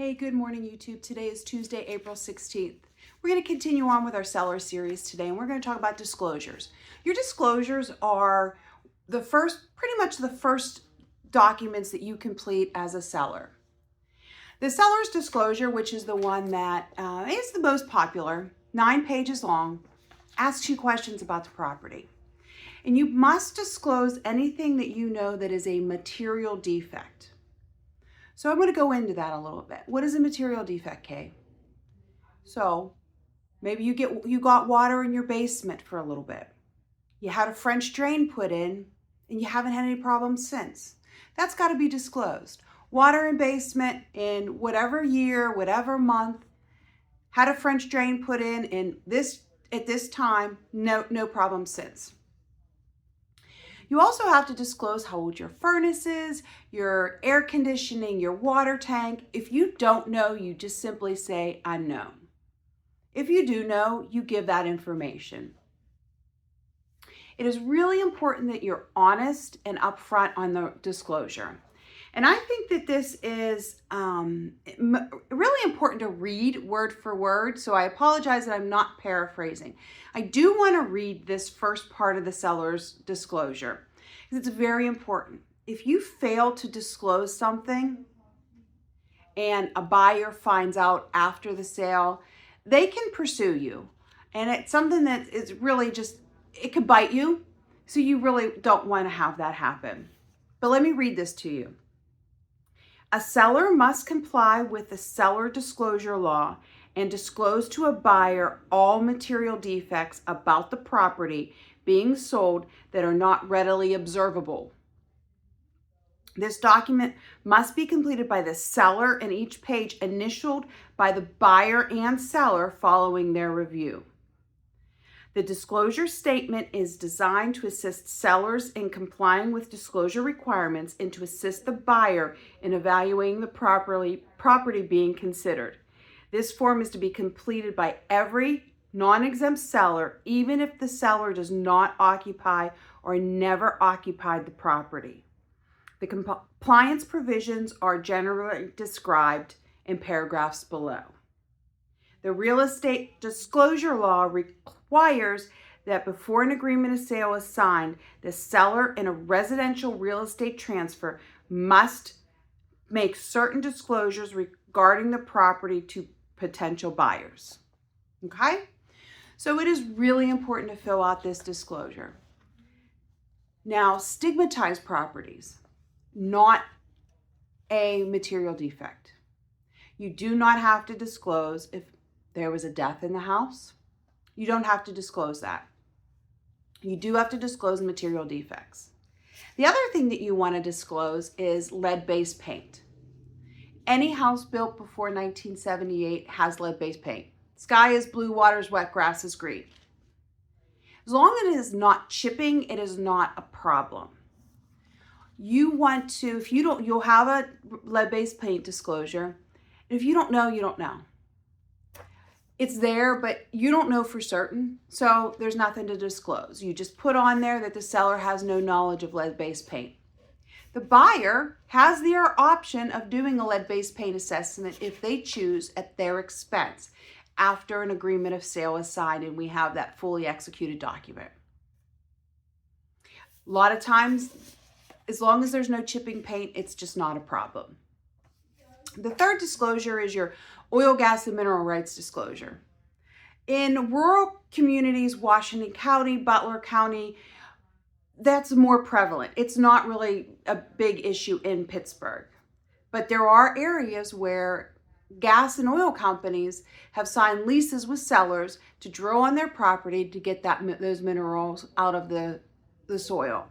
Hey, good morning, YouTube. Today is Tuesday, April 16th. We're going to continue on with our seller series today, and we're going to talk about disclosures. Your disclosures are pretty much the first documents that you complete as a seller. The seller's disclosure, which is the one that is the most popular, 9 pages long, asks you questions about the property. And you must disclose anything that you know that is a material defect. So I'm going to go into that a little bit. What is a material defect, Kay? So maybe you got water in your basement for a little bit. You had a French drain put in and you haven't had any problems since. That's got to be disclosed. Water in basement in whatever year, whatever month, had a French drain put in at this time, no problem since. You also have to disclose how old your furnace is, your air conditioning, your water tank. If you don't know, you just simply say unknown. If you do know, you give that information. It is really important that you're honest and upfront on the disclosure. And I think that this is really important to read word for word, so I apologize that I'm not paraphrasing. I do want to read this first part of the seller's disclosure because it's very important. If you fail to disclose something and a buyer finds out after the sale, they can pursue you. And it's something that is really it could bite you, so you really don't want to have that happen. But let me read this to you. A seller must comply with the seller disclosure law and disclose to a buyer all material defects about the property being sold that are not readily observable. This document must be completed by the seller and each page initialed by the buyer and seller following their review. The disclosure statement is designed to assist sellers in complying with disclosure requirements and to assist the buyer in evaluating the property being considered. This form is to be completed by every non-exempt seller, even if the seller does not occupy or never occupied the property. The compliance provisions are generally described in paragraphs below. The real estate disclosure law requires that before an agreement of sale is signed, the seller in a residential real estate transfer must make certain disclosures regarding the property to potential buyers. Okay? So it is really important to fill out this disclosure. Now, stigmatized properties, not a material defect. You do not have to disclose if there was a death in the house. You don't have to disclose that. You do have to disclose material defects. The other thing that you want to disclose is lead-based paint. Any house built before 1978 has lead-based paint. Sky is blue, water is wet, grass is green. As long as it is not chipping, it is not a problem. You want to, if you don't, you'll have a lead-based paint disclosure. If you don't know, you don't know. It's there, but you don't know for certain, so there's nothing to disclose. You just put on there that the seller has no knowledge of lead-based paint. The buyer has their option of doing a lead-based paint assessment if they choose at their expense after an agreement of sale is signed and we have that fully executed document. A lot of times, as long as there's no chipping paint, it's just not a problem. The third disclosure is your oil, gas, and mineral rights disclosure. In rural communities, Washington County, Butler County, that's more prevalent. It's not really a big issue in Pittsburgh. But there are areas where gas and oil companies have signed leases with sellers to drill on their property to get those minerals out of the soil.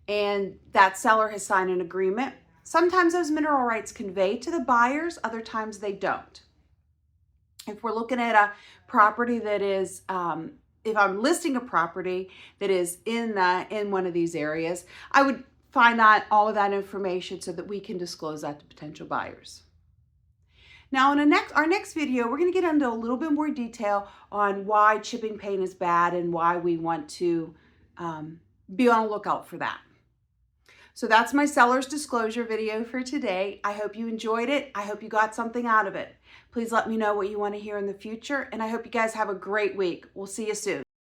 And that seller has signed an agreement. Sometimes those mineral rights convey to the buyers, other times they don't. If we're looking at a property that is, if I'm listing a property that is in one of these areas, I would find out all of that information so that we can disclose that to potential buyers. Now, in our next video, we're going to get into a little bit more detail on why chipping paint is bad and why we want to be on the lookout for that. So that's my seller's disclosure video for today. I hope you enjoyed it. I hope you got something out of it. Please let me know what you want to hear in the future, and I hope you guys have a great week. We'll see you soon.